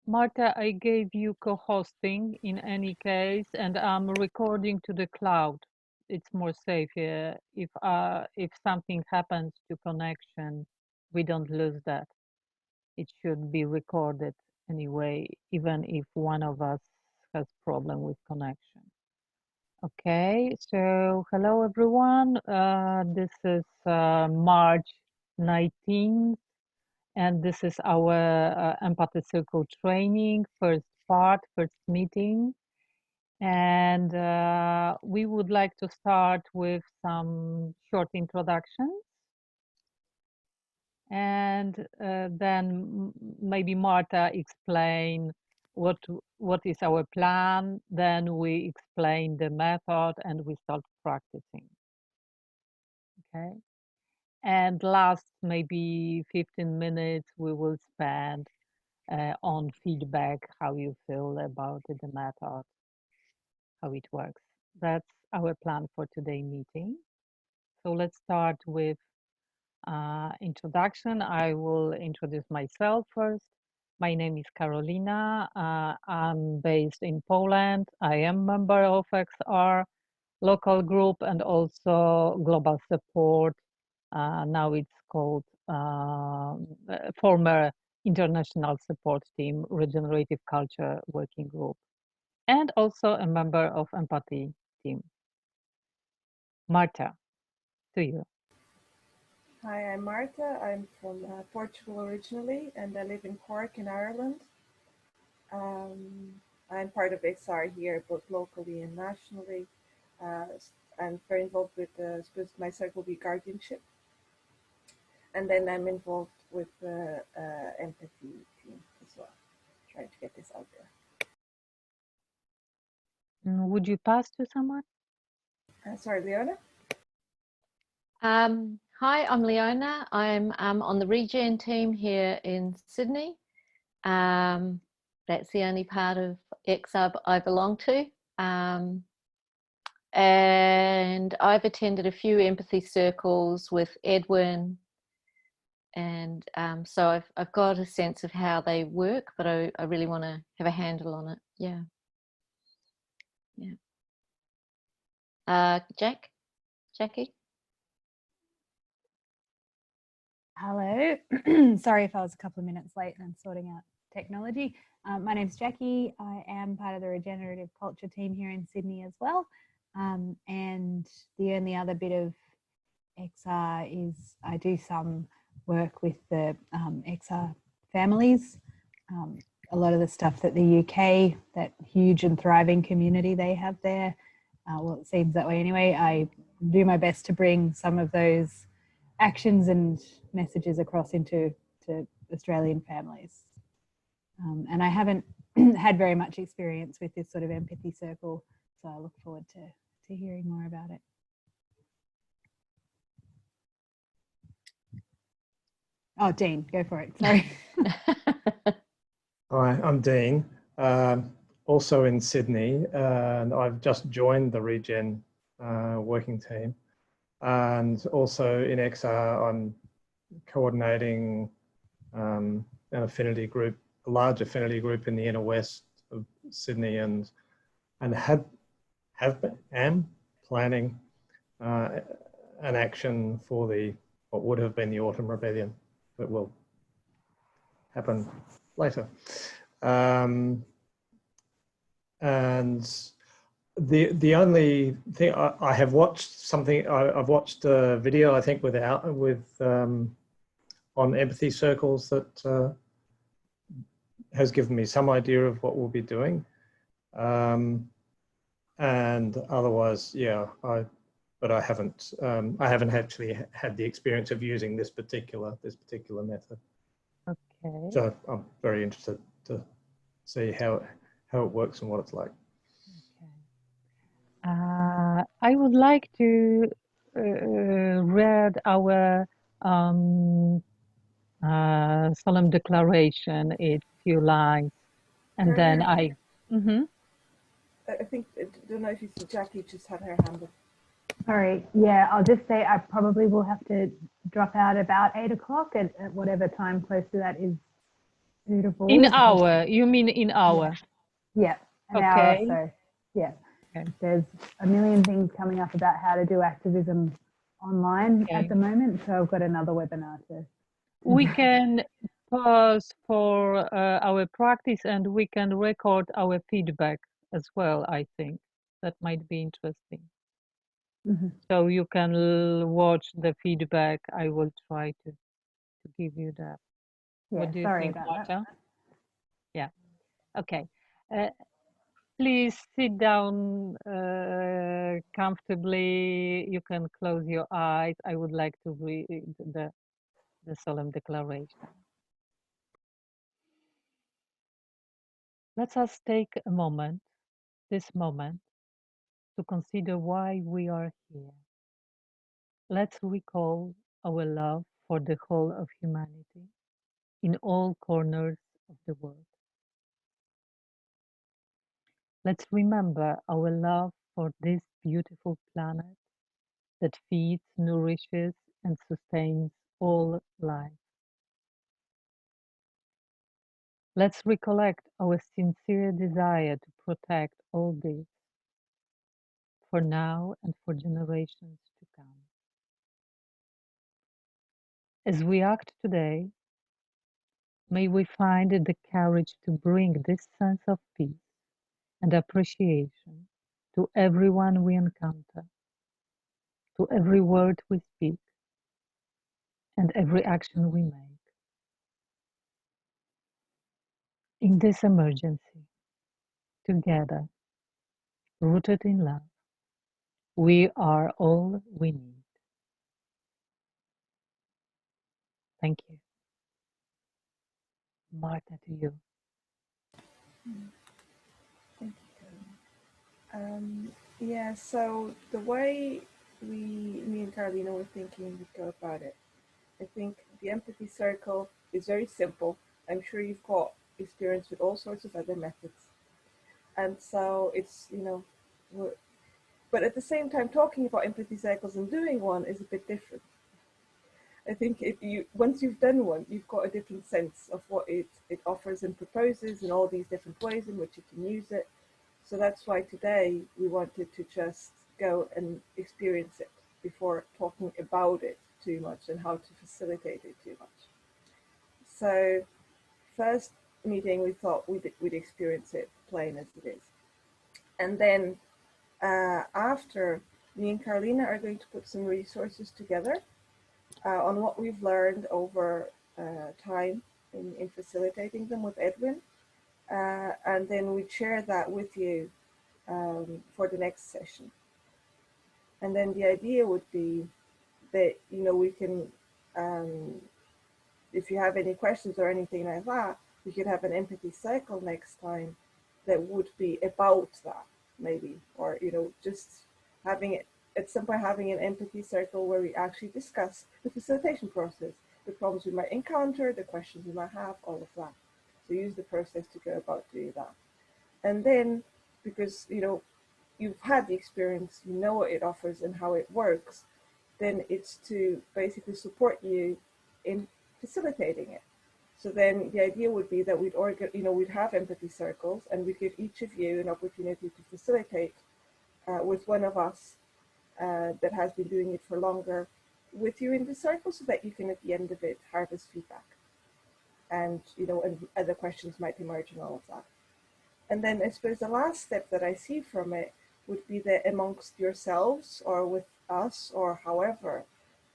Marta, I gave you co-hosting in any case, and I'm recording to the cloud. It's more safe here. If something happens to connection, we don't lose that. It should be recorded anyway, even if one of us has problem with connection. Okay, so hello everyone. This is March 19th, and this is our Empathy Circle training, first part, first meeting. And we would like to start with some short introductions. And then maybe Marta explain what is our plan. Then we explain the method and we start practicing. Okay. And last maybe 15 minutes we will spend on feedback, how you feel about the method, how it works. That's our plan for today's meeting. So let's start with introduction. I will introduce myself first. My name is Karolina. I'm based in Poland. I am member of XR local group and also global support. Now it's called former international support team, regenerative culture working group, and also a member of empathy team. Marta, to you. Hi, I'm Marta. I'm from Portugal originally, and I live in Cork in Ireland. I'm part of XR here, both locally and nationally. I'm very involved with my circle be guardianship. And then I'm involved with the empathy team as well, trying to get this out there. Would you pass to someone? Sorry, Leona? Hi, I'm Leona. I'm on the regen team here in Sydney. That's the only part of XR I belong to. And I've attended a few empathy circles with Edwin. And so I've got a sense of how they work, but I really want to have a handle on it. Yeah. Jackie? Hello. Sorry if I was a couple of minutes late and I'm sorting out technology. My name's Jackie. I am part of the regenerative culture team here in Sydney as well. And the only other bit of XR is I do some work with the XR families. A lot of the stuff that the UK, that huge and thriving community they have there, well, it seems that way anyway. I do my best to bring some of those actions and messages across into Australian families. And I haven't had very much experience with this sort of empathy circle, so I look forward to hearing more about it. Oh, Dean, go for it, sorry. Hi, I'm Dean, also in Sydney, and I've just joined the Regen working team. And also in XR, I'm coordinating an affinity group, a large affinity group in the inner west of Sydney, and am planning an action for what would have been the Autumn Rebellion, that will happen later. And the only thing I have watched something, I've watched a video, I think, on empathy circles that has given me some idea of what we'll be doing. And otherwise, yeah, but I haven't actually had the experience of using this particular method. Okay. So I'm very interested to see how it works and what it's like. Okay. I would like to read our solemn declaration. It's few lines, and then I. I think, I don't know if you see Jackie just had her hand up. Sorry, yeah, I'll just say I probably will have to drop out about 8 o'clock at whatever time close to that is Beautiful. In hour, you mean in hour? Yeah, an hour or Okay. so. Yeah. Okay. There's a million things coming up about how to do activism online Okay. at the moment. So I've got another webinar to. We can pause for our practice and we can record our feedback as well, I think. That might be interesting. Mhm. So you can watch the feedback. I will try to give you that. Yeah, What do you sorry think, about Marta? that. Yeah. Okay. Please sit down comfortably. You can close your eyes. I would like to read the solemn declaration. Let us take a moment, this moment, to consider why we are here. Let's recall our love for the whole of humanity in all corners of the world. Let's remember our love for this beautiful planet that feeds, nourishes, and sustains all life. Let's recollect our sincere desire to protect all this for now and for generations to come. As we act today, may we find the courage to bring this sense of peace and appreciation to everyone we encounter, to every word we speak, and every action we make. In this emergency, together, rooted in love, we are all we need. Thank you. Marta, to you. Thank you. Yeah, so the way me and Carolina were thinking we go about it, I think the empathy circle is very simple. I'm sure you've got experience with all sorts of other methods. And so it's, but at the same time, talking about empathy cycles and doing one is a bit different. I think if you once you've done one, you've got a different sense of what it offers and proposes and all these different ways in which you can use it. So that's why today we wanted to just go and experience it before talking about it too much and how to facilitate it too much. So first meeting, we thought we'd experience it plain as it is. And then after, me and Carolina are going to put some resources together on what we've learned over time in facilitating them with Edwin. And then we share that with you for the next session. And then the idea would be that, we can, if you have any questions or anything like that, we could have an empathy cycle next time that would be about that, maybe, or, just having it at some point, having an empathy circle where we actually discuss the facilitation process, the problems we might encounter, the questions we might have, all of that. So use the process to go about doing that. And then, because, you've had the experience, you know what it offers and how it works, then it's to basically support you in facilitating it. So then the idea would be that we'd have empathy circles and we'd give each of you an opportunity to facilitate with one of us that has been doing it for longer with you in the circle, so that you can at the end of it harvest feedback. And and other questions might emerge and all of that. And then I suppose the last step that I see from it would be that amongst yourselves or with us or however,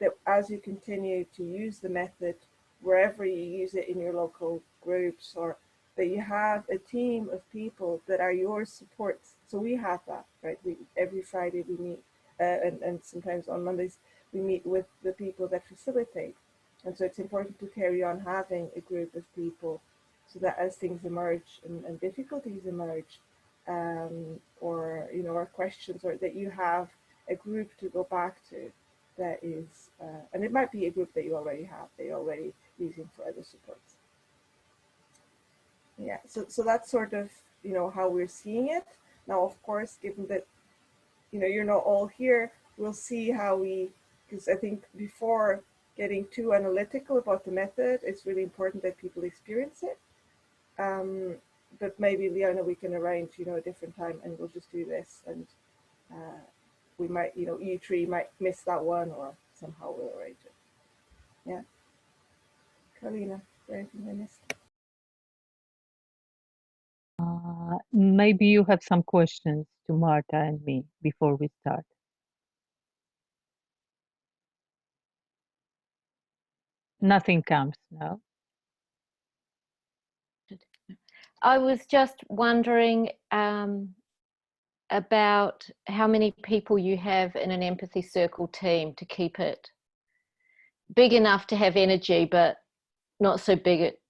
that as you continue to use the method, wherever you use it in your local groups, or that you have a team of people that are your support. So we have that, right? Every Friday we meet, and sometimes on Mondays we meet with the people that facilitate. And so it's important to carry on having a group of people so that as things emerge and difficulties emerge, or or questions, or that you have a group to go back to that is, and it might be a group that you already have, that you're already using for other supports. Yeah, so that's sort of how we're seeing it now. Of course, given that you're not all here, we'll see how because I think before getting too analytical about the method, it's really important that people experience it. But maybe Leona, we can arrange, you know, a different time, and we'll just do this, and we might, you know, you three might miss that one, or somehow we'll arrange it. Yeah. Carolina, is there anything I missed? Maybe you have some questions to Marta and me before we start. Nothing comes now. I was just wondering about how many people you have in an empathy circle team to keep it big enough to have energy, but not so big it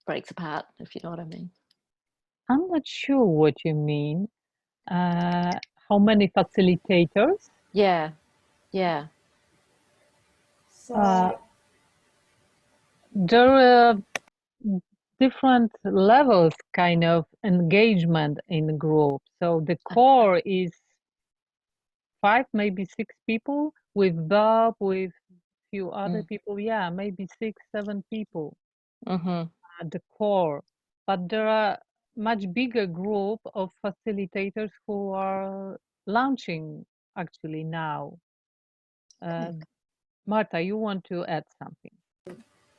breaks apart, if you know what I mean. I'm not sure what you mean. How many facilitators? Yeah, yeah. So There are different levels kind of engagement in the group. So the core is 5, maybe 6 people with Bob, with few other people. Yeah, maybe 6, 7 people at the core. But there are much bigger group of facilitators who are launching actually now. Marta, you want to add something?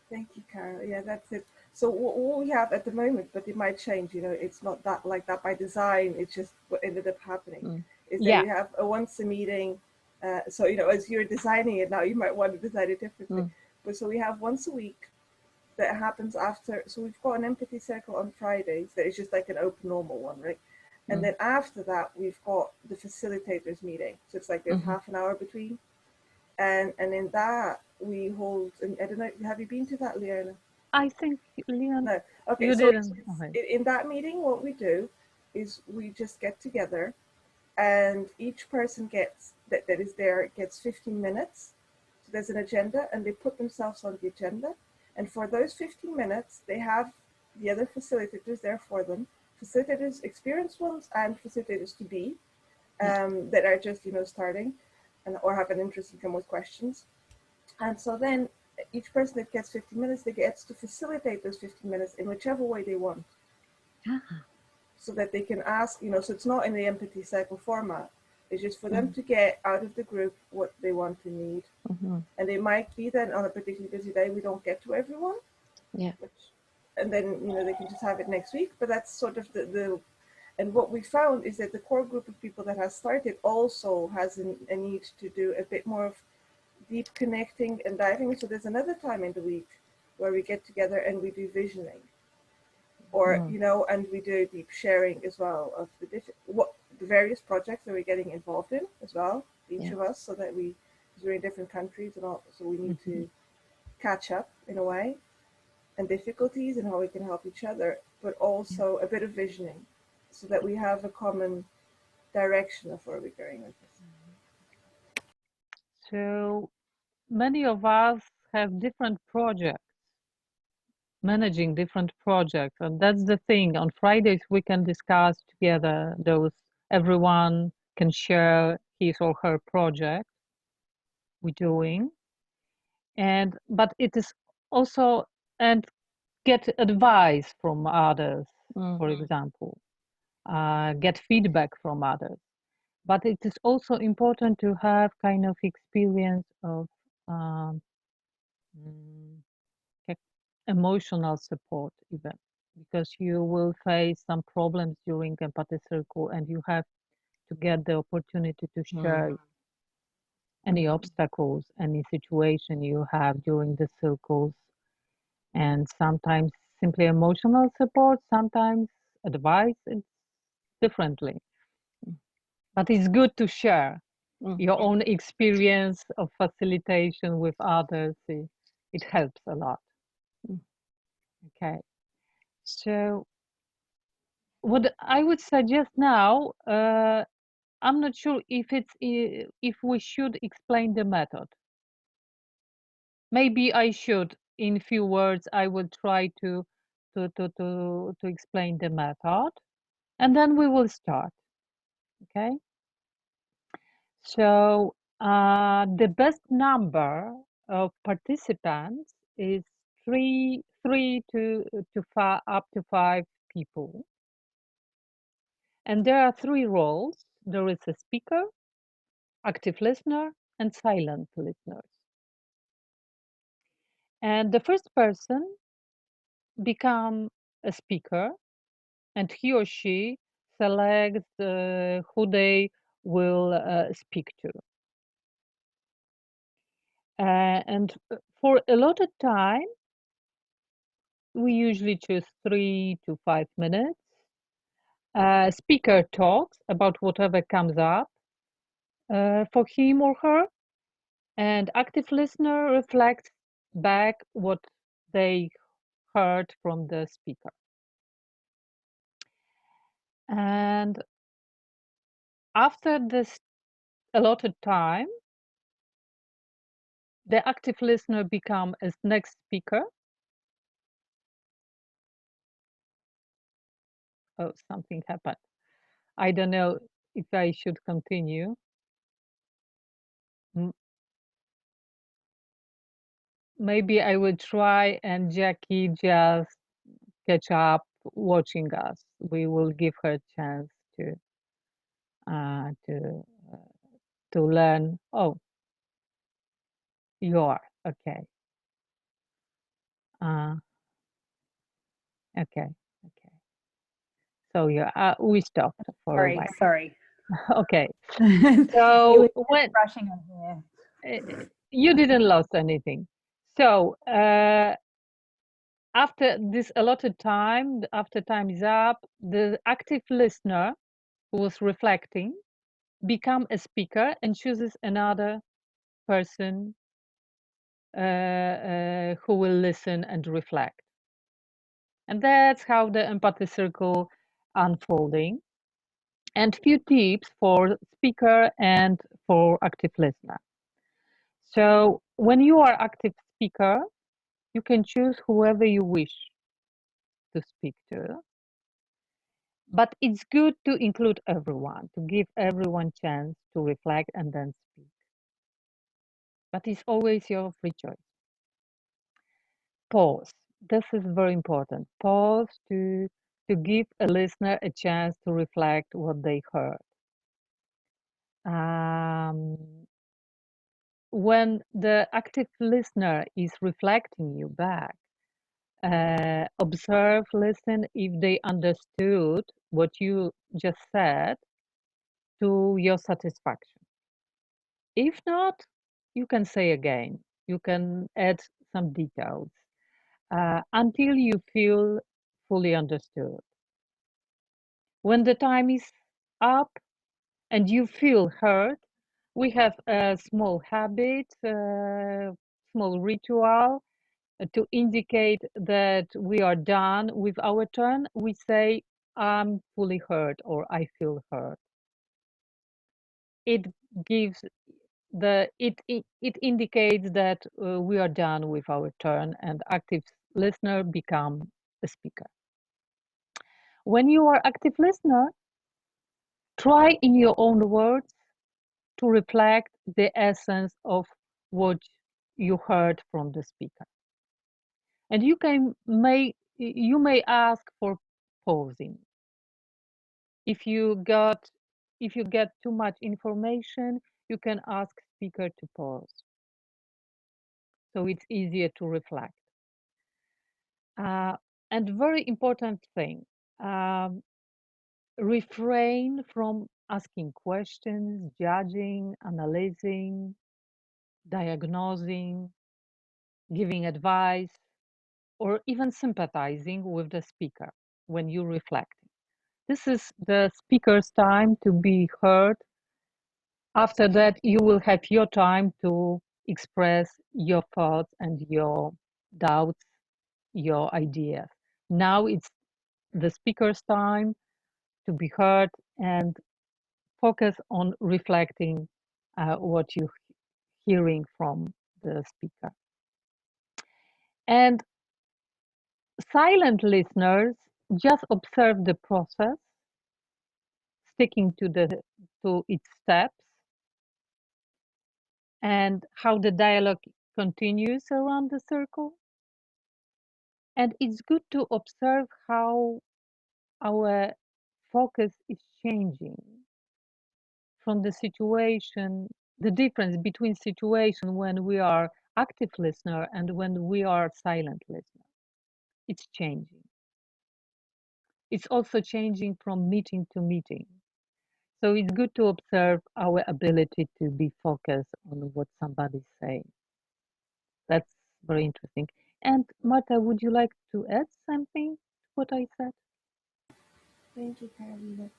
thank you, Carol. Yeah, that's it. So what we have at the moment, but it might change, you know, it's not that like that by design, it's just what ended up happening, is that Yeah. we have a once a meeting. So, you know, as you're designing it now, you might want to design it differently. But so we have once a week that happens after, so we've got an empathy circle on Fridays that is just like an open normal one, right? And then after that, we've got the facilitators meeting. So it's like there's half an hour between. And in that we hold, and I don't know, have you been to that, Leona? I think, Leon, No. Okay, you so didn't. Okay. in that meeting, what we do is we just get together, and each person gets that is there gets 15 minutes. So there's an agenda, and they put themselves on the agenda. And for those 15 minutes, they have the other facilitators there for them, facilitators, experienced ones, and facilitators to be, that are just, you know, starting and or have an interest in come with questions. And so then each person that gets 15 minutes, they get to facilitate those 15 minutes in whichever way they want. So that they can ask, you know, so it's not in the empathy cycle format. It's just for them to get out of the group what they want and need. And it might be that on a particularly busy day, we don't get to everyone. Yeah. And then, you know, they can just have it next week. But that's sort of the and what we found is that the core group of people that has started also has a need to do a bit more of deep connecting and diving. So there's another time in the week where we get together and we do visioning, or you know, and we do deep sharing as well of the various projects that we're getting involved in as well, each of us, so that because we're in different countries and all, so we need to catch up in a way, and difficulties and how we can help each other, but also a bit of visioning, so that we have a common direction of where we're going with this. So many of us have different projects, managing different projects. And that's the thing. On Fridays, we can discuss together those, everyone can share his or her project we're doing. But it is also, and get advice from others, for example, get feedback from others. But it is also important to have kind of experience of emotional support even, because you will face some problems during empathy circle and you have to get the opportunity to share any obstacles, any situation you have during the circles. And sometimes simply emotional support, sometimes advice, it's differently. But it's good to share your own experience of facilitation with others. It helps a lot. Okay. So what I would suggest now, I'm not sure if we should explain the method. Maybe I should, in few words, I will try to explain the method, and then we will start. Okay. So the best number of participants is 3 3 to 5, up to 5 people. And there are 3 roles. There is a speaker, active listener, and silent listeners. And the first person become a speaker, and he or she selects who they will speak to. And for a lot of time, we usually choose 3 to 5 minutes. Speaker talks about whatever comes up for him or her, and active listener reflects back what they heard from the speaker. And after this allotted time, the active listener become as next speaker. Oh, something happened. I don't know if I should continue. Maybe I will try and Jackie just catch up watching us. We will give her a chance to uh, to uh, to learn. Oh, you are okay. Uh, okay, okay. So yeah, we stopped for a while. Sorry. Okay. It So was when brushing on here. you didn't lost anything. So after this allotted time, after time is up, the active listener who was reflecting become a speaker and chooses another person who will listen and reflect. And that's how the empathy circle unfolding. And few tips for speaker and for active listener. So when you are active speaker, you can choose whoever you wish to speak to. But it's good to include everyone, to give everyone chance to reflect and then speak. But it's always your free choice. Pause. This is very important. Pause to give a listener a chance to reflect what they heard. When the active listener is reflecting you back, observe, listen if they understood what you just said to your satisfaction. If not, you can say again, you can add some details until you feel fully understood. When the time is up and you feel heard, we have a small habit, small ritual to indicate that we are done with our turn. We say, I'm fully heard or I feel heard. It gives it indicates that we are done with our turn and active listener become a speaker. When you are active listener, try in your own words to reflect the essence of what you heard from the speaker. And you may ask for pausing. If you get too much information, you can ask speaker to pause. So it's easier to reflect. And very important thing, refrain from asking questions, judging, analyzing, diagnosing, giving advice, or even sympathizing with the speaker when you reflect. This is the speaker's time to be heard. After that, you will have your time to express your thoughts and your doubts, your ideas. Now it's the speaker's time to be heard and focus on reflecting what you're hearing from the speaker. And silent listeners just observe the process, sticking to its steps and how the dialogue continues around the circle. And it's good to observe how our focus is changing from the situation, the difference between situation when we are active listener and when we are silent listener. It's changing. It's also changing from meeting to meeting. So it's good to observe our ability to be focused on what somebody's saying. That's very interesting. And Marta, would you like to add something to what I said? Thank you, Carolina.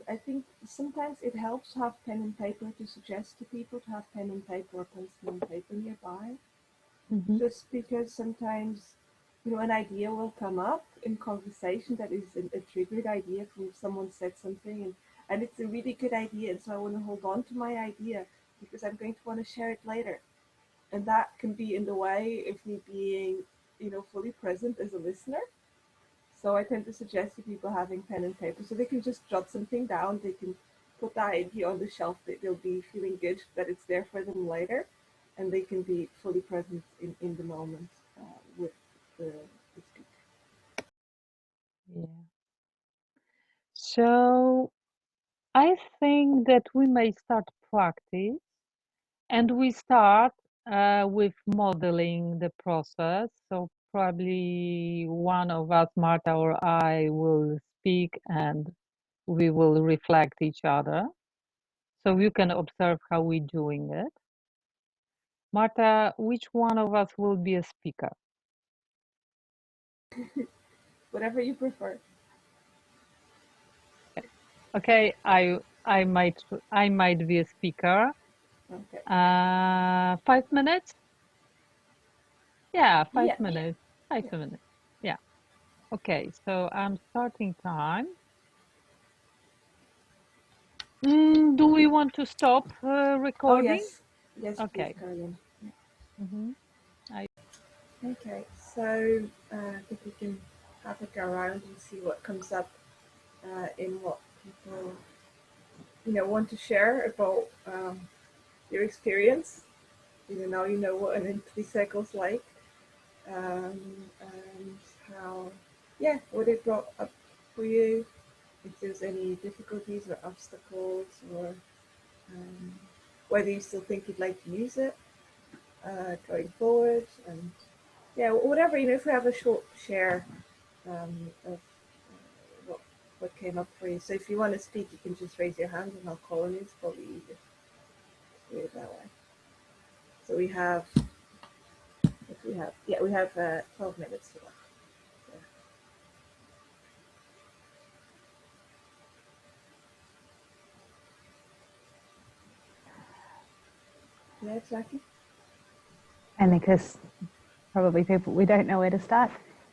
I think sometimes it helps to have pen and paper, to suggest to people to have pen and paper or pencil and paper nearby. Mm-hmm. Just because sometimes, an idea will come up in conversation that is a triggered idea from someone said something, and it's a really good idea, and so I want to hold on to my idea because I'm going to want to share it later. And that can be in the way of me being, fully present as a listener. So I tend to suggest to people having pen and paper so they can just jot something down. They can put that idea on the shelf. They'll be feeling good that it's there for them later, and they can be fully present in the moment with the speaker. Yeah. So I think that we may start practice, and we start with modeling the process. So probably one of us, Marta or I, will speak and we will reflect each other. So you can observe how we're doing it. Marta, which one of us will be a speaker? Whatever you prefer. Okay, I might be a speaker. Okay. 5 minutes? Yeah, five Yeah. minutes. Five Yeah. minutes. Yeah. Okay, so I'm starting time. Do we want to stop Oh recording? yes. Yes, please, Okay. Caroline. Yeah. Mm-hmm. Okay. So I think we can have a go around and see what comes up in what people want to share about your experience. Now you know what an empathy cycle's like, and how, yeah, what it brought up for you, if there's any difficulties or obstacles, or whether you still think you'd like to use it going forward, and yeah, whatever, if we have a short share of what came up for you. So if you want to speak, you can just raise your hand and I'll call on you. It's probably easier to do it that way. So we have 12 minutes left. So. Yeah, Jackie? And because probably people, we don't know where to start.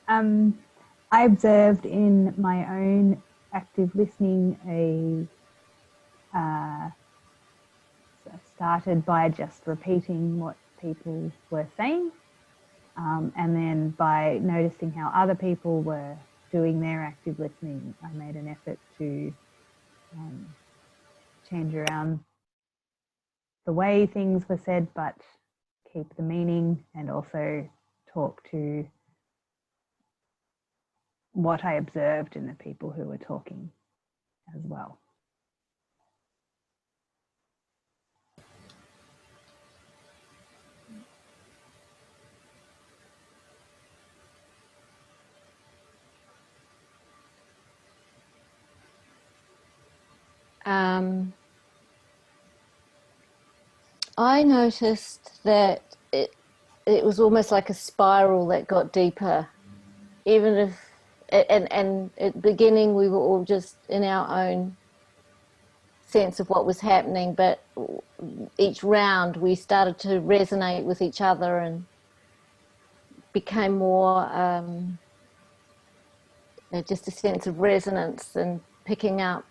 I observed in my own active listening started by just repeating what people were saying, and then by noticing how other people were doing their active listening, I made an effort to change around the way things were said, but keep the meaning, and also talk to what I observed in the people who were talking as well. I noticed that it was almost like a spiral that got deeper, even if and at the beginning we were all just in our own sense of what was happening, but each round we started to resonate with each other and became more just a sense of resonance and picking up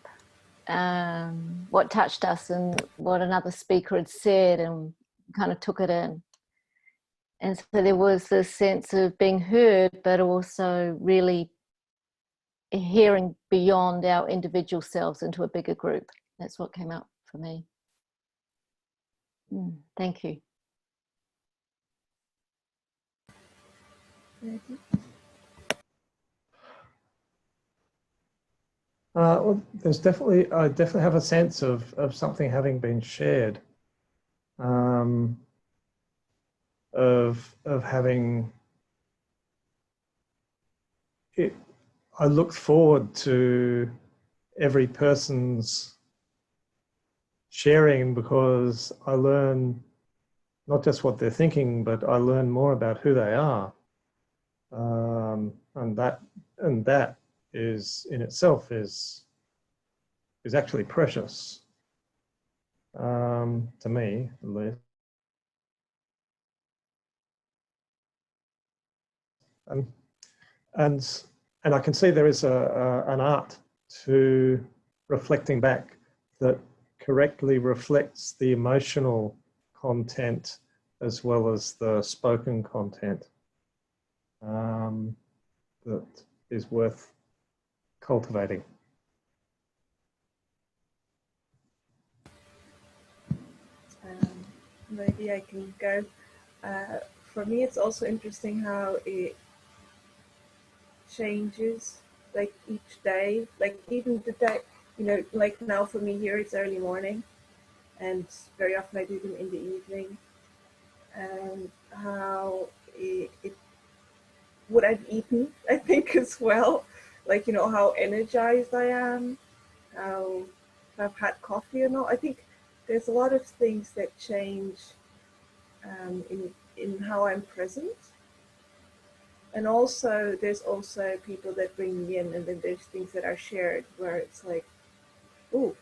what touched us and what another speaker had said, and kind of took it in. And so there was this sense of being heard, but also really hearing beyond our individual selves into a bigger group. That's what came up for me. Thank you. Thank you. Well, I definitely have a sense of something having been shared, of having it. I look forward to every person's sharing because I learn not just what they're thinking, but I learn more about who they are, and that is in itself is actually precious, to me at least. Um, and I can see there is an art to reflecting back that correctly reflects the emotional content as well as the spoken content, that is worth cultivating. Maybe I can go. For me, it's also interesting how it changes, like each day, like even the day, like now for me here it's early morning, and very often I do them in the evening, and how it what I've eaten, I think as well, like how energized I am, how if I've had coffee or not. I think there's a lot of things that change in how I'm present. And also, there's also people that bring me in, and then there's things that are shared where it's like, "Ooh,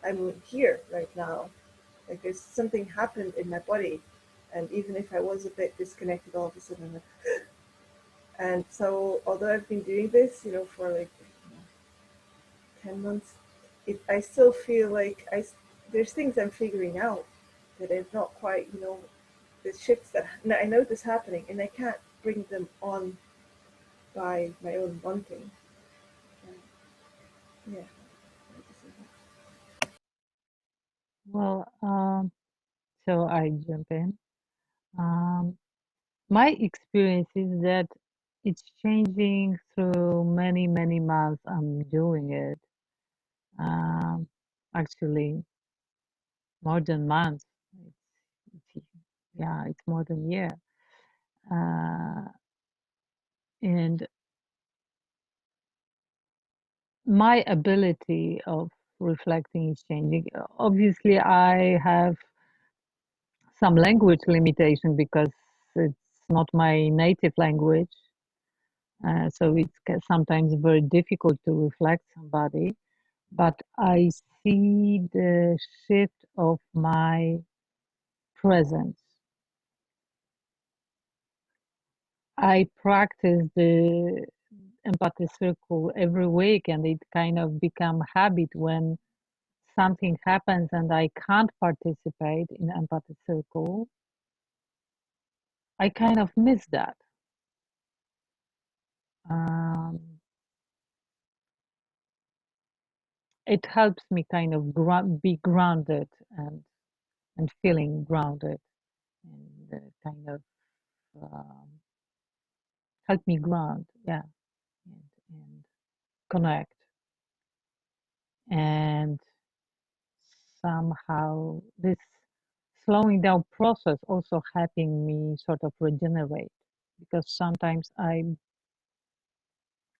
I'm here right now." Like there's something happened in my body, and even if I was a bit disconnected, all of a sudden, I'm like, and so although I've been doing this, for like 10 months, I still feel like there's things I'm figuring out that I'm not quite, the shifts that I know this happening, and I can't bring them on by my own wanting. Yeah. Well, so I jump in. My experience is that it's changing through many, many months I'm doing it. Um, Actually, more than months. Yeah, it's more than a year. Uh, and my ability of reflecting is changing. Obviously, I have some language limitation because it's not my native language. So it's sometimes very difficult to reflect somebody. But I see the shift of my presence. I practice the empathy circle every week, and it kind of become habit. When something happens and I can't participate in empathy circle, I kind of miss that. Um, it helps me kind of be grounded and feeling grounded, and kind of um, help me ground, yeah, and connect, and somehow this slowing down process also helping me sort of regenerate, because sometimes I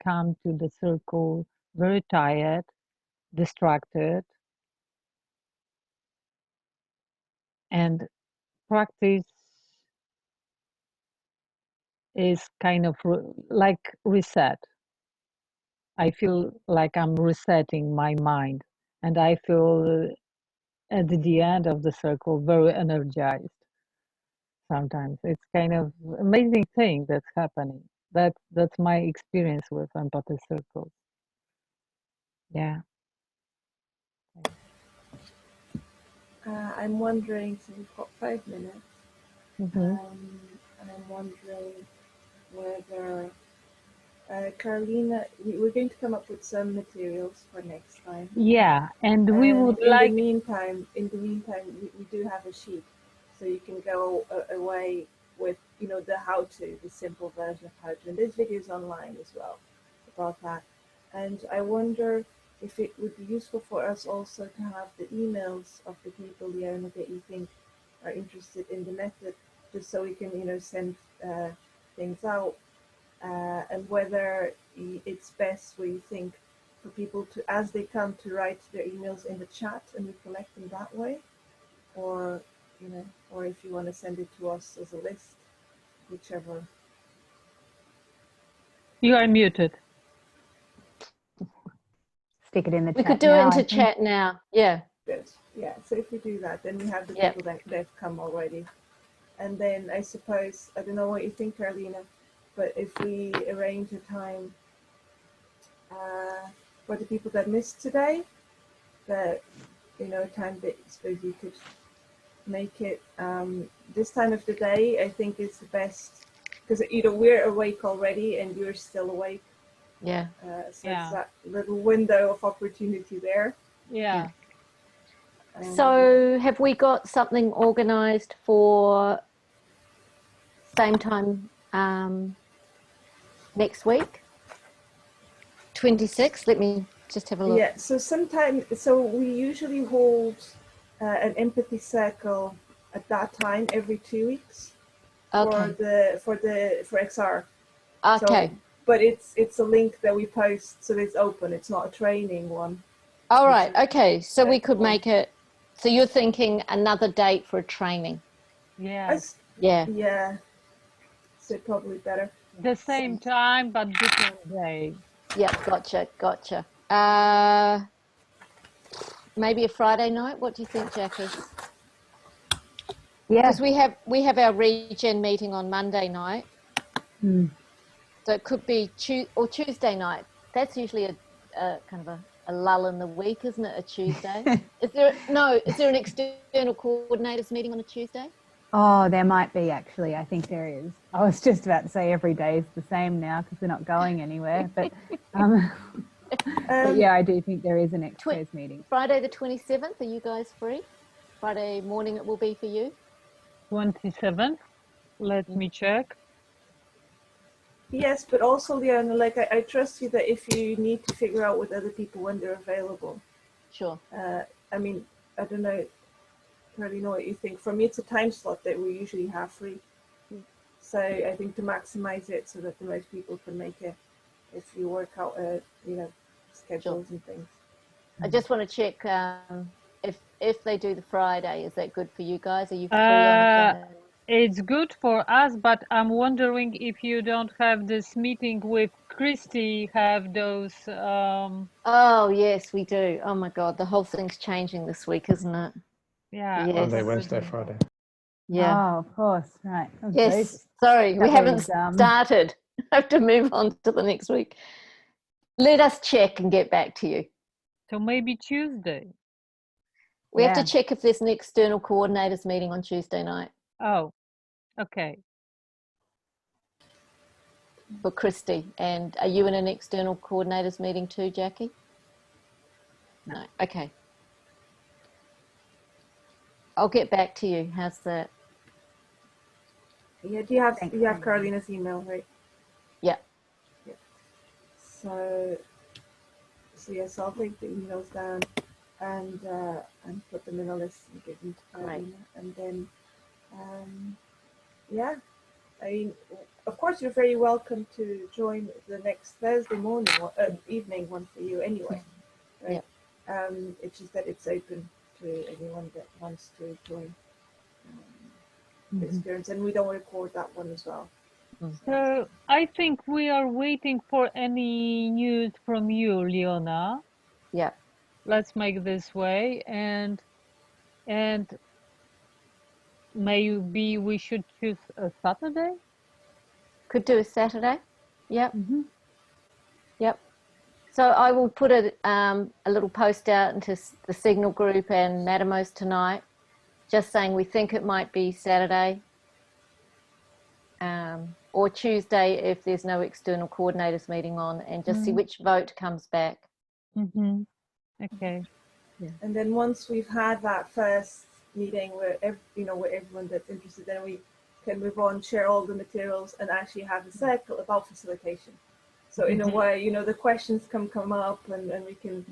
come to the circle very tired, distracted, and practice is kind of like reset. I feel like I'm resetting my mind, and I feel at the end of the circle very energized. Sometimes it's kind of amazing thing that's happening. That's my experience with empathy circles. Yeah. I'm wondering, so we've got 5 minutes. Mm-hmm. I'm wondering whether Carolina, we're going to come up with some materials for next time. Yeah, and we And would like. in the meantime, we do have a sheet, so you can go away with the how-to, the simple version of how to. And there's videos online as well about that. And I wonder if it would be useful for us also to have the emails of the people, Leona, that you think are interested in the method, just so we can, send things out, and whether it's best, we think, for people to, as they come, to write their emails in the chat and we collect them that way, or, or if you want to send it to us as a list, whichever. You are muted. Stick it in the We chat could do now, it I into think. chat now. Yeah. Good. Yeah. So if we do that, then we have the Yep. people that have come already. And then I suppose, I don't know what you think, Carolina, but if we arrange a time for the people that missed today, that, time that I suppose you could make it this time of the day, I think is the best, because we're awake already and you're still awake. Yeah. So Yeah. it's that little window of opportunity there. Yeah. So have we got something organized for same time next week? 26. Let me just have a look. Yeah, so we usually hold an empathy circle at that time every 2 weeks Okay. for XR. Okay. So, but it's a link that we post, so it's open. It's not a training one. All It's right. a- Okay. So we it's could one. make it. So you're thinking another date for a training? Yeah. Yeah. Yeah. So probably better. The same time, but different day. Yeah. Gotcha. Gotcha. Maybe a Friday night. What do you think, Jackie? Yeah. Because we have our regen meeting on Monday night, so it could be Tuesday night. That's usually a kind of a lull in the week, isn't it? A Tuesday. Is there an external coordinators meeting on a Tuesday? Oh, there might be actually. I think there is. I was just about to say every day is the same now because we're not going anywhere. But, but yeah, I do think there is an extras meeting. Friday the 27th. Are you guys free? Friday morning it will be for you. 27th. Let me check. Yes, but also, Leona, like I trust you that if you need to figure out with other people when they're available. Sure. I mean, I don't know. Really know what you think. For me, it's a time slot that we usually have free. So I think to maximize it so that the most people can make it, if you work out, schedules and things. I just want to check if they do the Friday, is that good for you guys? Are you free on the Friday? It's good for us, but I'm wondering if you don't have this meeting with Christy, have those. Oh yes, we do. Oh my God, the whole thing's changing this week, isn't it? Yeah. Yes. Monday, Wednesday, Friday. Yeah. Oh, of course. Right. Oh, Yes. Jesus. Sorry, we That haven't was, started. I have to move on to the next week. Let us check and get back to you. So maybe Tuesday. We have Yeah. to check if there's an external coordinators meeting on Tuesday night Oh, okay. for Christy. And are you in an external coordinators meeting too, Jackie? No. Okay. I'll get back to you. How's that? Yeah. Do you have Thanks, Carolina's email, right? Yeah. Yeah. So yes, I'll take the emails down and put them in a list and give them to Carolina, and then yeah. I mean, of course, you're very welcome to join the next Thursday morning or evening one for you anyway, right? It's just that it's open to anyone that wants to join the experience, and we don't record that one as well. So I think we are waiting for any news from you, Leona. Yeah. Let's make this way, and maybe we should choose a Saturday. Could do a Saturday. Yep. Yep. So I will put a little post out into the Signal group and Matamos tonight, just saying we think it might be Saturday or Tuesday if there's no external coordinators meeting on, and just see which vote comes back. Okay. And then once we've had that first meeting where where everyone that's interested, then we can move on, share all the materials, and actually have a circle about facilitation. So in a Mhm. way, you know, the questions come up, and we can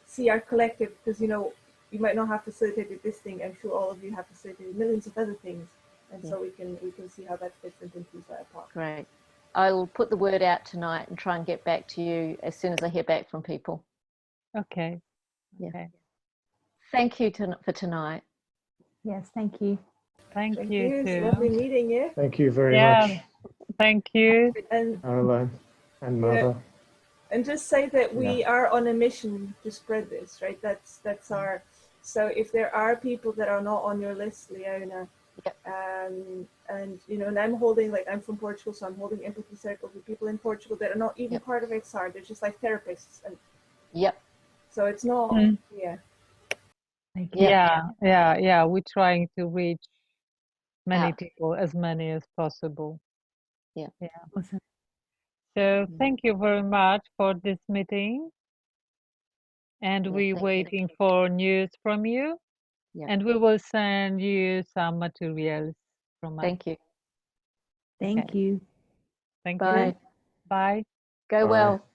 see our collective, because you know, you might not have facilitated this thing. I'm sure all of you have facilitated millions of other things, and Yeah. so we can see how that fits into that part. Great. I'll put the word out tonight and try and get back to you as soon as I hear back from people. Okay. Yeah. Okay. Thank you for tonight. Yes, thank you. Thank Thank you you. It's too. lovely meeting you. Thank you very Yeah. much, Thank you. And Caroline and yeah, Mother. and just say that we Yeah. are on a mission to spread this, right? That's our. So if there are people that are not on your list, Leona, Yep. and you know, and I'm holding, like, I'm from Portugal, so I'm holding empathy circles with people in Portugal that are not even Yep. part of XR. They're just like therapists, and Yep. so it's not. Mm. Yeah. Thank you. Yeah. We're trying to reach many Out. people, as many as possible. Yeah. Yeah. Awesome. So thank you very much for this meeting. And Yeah, we're thank you. waiting for news from you. Yeah. And we will send you some materials from us. Thank you. Thank Okay. you. Thank Bye. you. Bye. Go Bye. well.